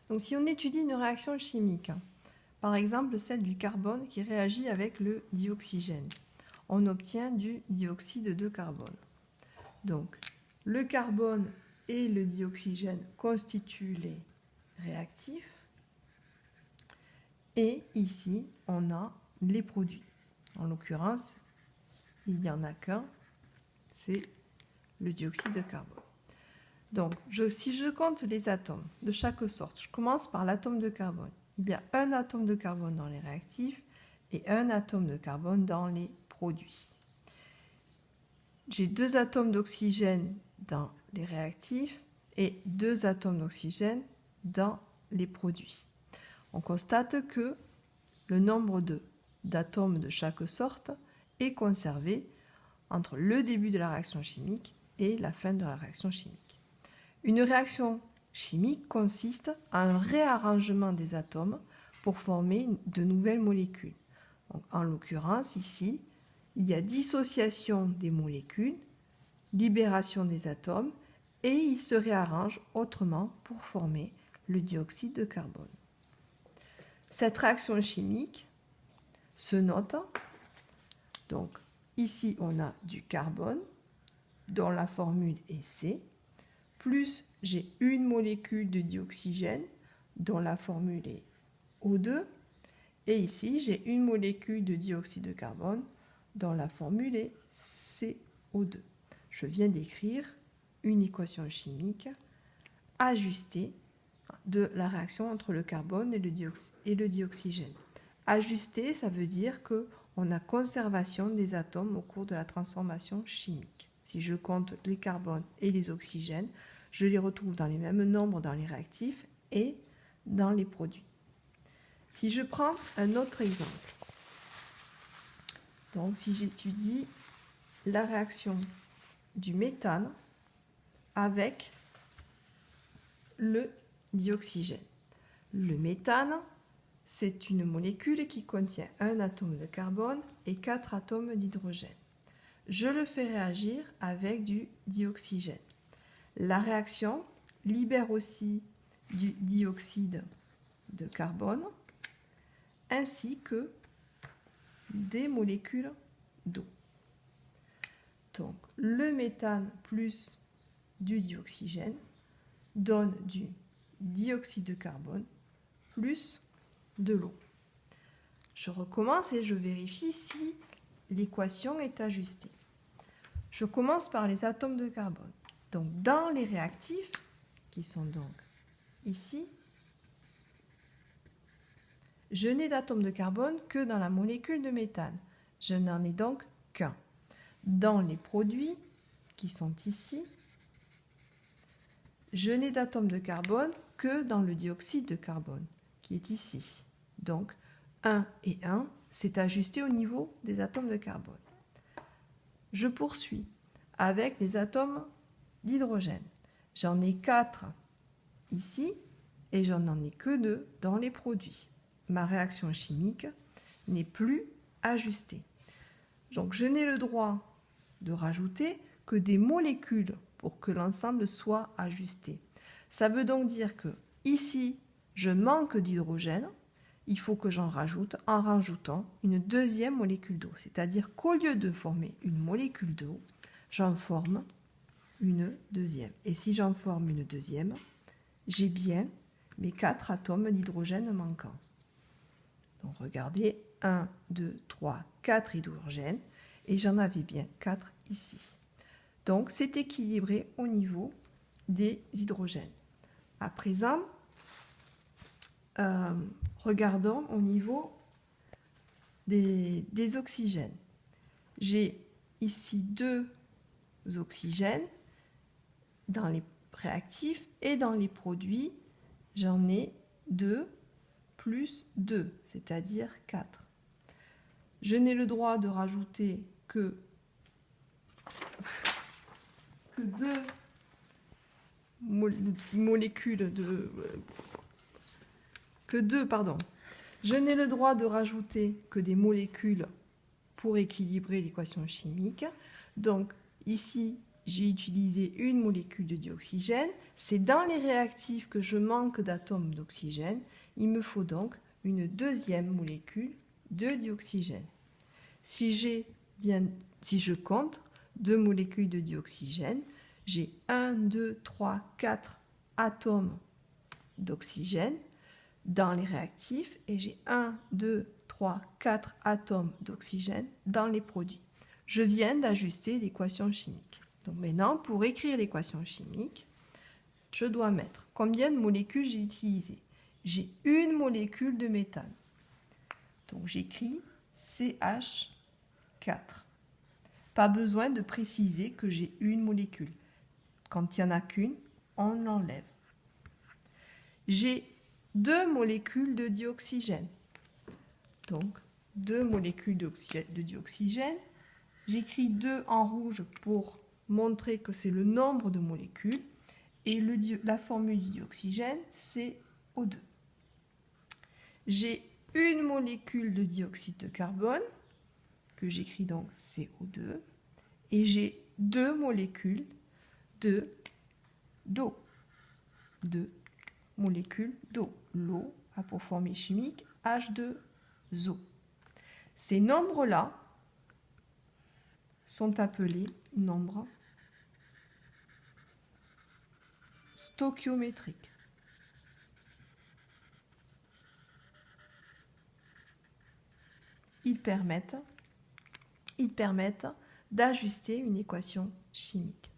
Donc si on étudie une réaction chimique, par exemple celle du carbone qui réagit avec le dioxygène, on obtient du dioxyde de carbone. Donc le carbone et le dioxygène constituent les réactifs. Et ici, on a les produits. En l'occurrence, il n'y en a qu'un, c'est le dioxyde de carbone. Donc, si je compte les atomes de chaque sorte, je commence par l'atome de carbone. Il y a un atome de carbone dans les réactifs et un atome de carbone dans les produits. J'ai 2 atomes d'oxygène dans les réactifs et 2 atomes d'oxygène dans les produits. On constate que le nombre d'atomes de chaque sorte est conservé entre le début de la réaction chimique et la fin de la réaction chimique. Une réaction chimique consiste à un réarrangement des atomes pour former de nouvelles molécules. Donc, en l'occurrence, ici, il y a dissociation des molécules, libération des atomes, et ils se réarrangent autrement pour former le dioxyde de carbone. Cette réaction chimique se note. Donc, ici, on a du carbone, dont la formule est C, plus j'ai une molécule de dioxygène, dont la formule est O2, et ici, j'ai une molécule de dioxyde de carbone, dont la formule est CO2. Je viens d'écrire une équation chimique ajustée de la réaction entre le carbone et le dioxygène. Ajustée, ça veut dire qu'on a conservation des atomes au cours de la transformation chimique. Si je compte les carbones et les oxygènes, je les retrouve dans les mêmes nombres dans les réactifs et dans les produits. Si je prends un autre exemple, donc si j'étudie la réaction du méthane avec le dioxygène. Le méthane, c'est une molécule qui contient un atome de carbone et 4 atomes d'hydrogène. Je le fais réagir avec du dioxygène. La réaction libère aussi du dioxyde de carbone ainsi que des molécules d'eau. Donc, le méthane plus du dioxygène donne du dioxyde de carbone plus de l'eau. Je recommence et je vérifie si l'équation est ajustée. Je commence par les atomes de carbone. Donc, dans les réactifs, qui sont donc ici, je n'ai d'atomes de carbone que dans la molécule de méthane. Je n'en ai donc qu'un. Dans les produits, qui sont ici, je n'ai d'atomes de carbone que dans le dioxyde de carbone, qui est ici. Donc, 1 et 1, c'est ajusté au niveau des atomes de carbone. Je poursuis avec les atomes d'hydrogène. J'en ai 4 ici et je n'en ai que 2 dans les produits. Ma réaction chimique n'est plus ajustée. Donc, je n'ai le droit de rajouter que des molécules pour que l'ensemble soit ajusté. Ça veut donc dire que ici, je manque d'hydrogène. Il faut que j'en rajoute en rajoutant une deuxième molécule d'eau. C'est-à-dire qu'au lieu de former une molécule d'eau, j'en forme une deuxième. Et si j'en forme une deuxième, j'ai bien mes 4 atomes d'hydrogène manquants. Donc regardez, 1, 2, 3, 4 hydrogènes. Et j'en avais bien 4 ici. Donc c'est équilibré au niveau des hydrogènes. À présent, regardons au niveau des oxygènes. J'ai ici 2 oxygènes dans les réactifs et dans les produits, j'en ai 2 plus 2, c'est-à-dire 4. Je n'ai le droit de rajouter que 2 molécules de... Je n'ai le droit de rajouter que des molécules pour équilibrer l'équation chimique. Donc ici, j'ai utilisé une molécule de dioxygène. C'est dans les réactifs que je manque d'atomes d'oxygène. Il me faut donc une deuxième molécule de dioxygène. Si je compte 2 molécules de dioxygène, j'ai 1, 2, 3, 4 atomes d'oxygène dans les réactifs et j'ai 1, 2, 3, 4 atomes d'oxygène dans les produits. Je viens d'ajuster l'équation chimique. Donc maintenant, pour écrire l'équation chimique, je dois mettre combien de molécules j'ai utilisées. J'ai une molécule de méthane. Donc j'écris CH4. Pas besoin de préciser que j'ai une molécule. Quand il n'y en a qu'une, on l'enlève. J'ai 2 molécules de dioxygène. Donc 2 molécules de dioxygène. J'écris 2 en rouge pour montrer que c'est le nombre de molécules. Et la formule du dioxygène, c'est O2. J'ai une molécule de dioxyde de carbone, que j'écris donc CO2, et j'ai 2 molécules d'eau. 2 molécules d'eau. L'eau a pour formule chimique H2O. Ces nombres-là sont appelés nombres stoichiométriques. Ils permettent d'ajuster une équation chimique.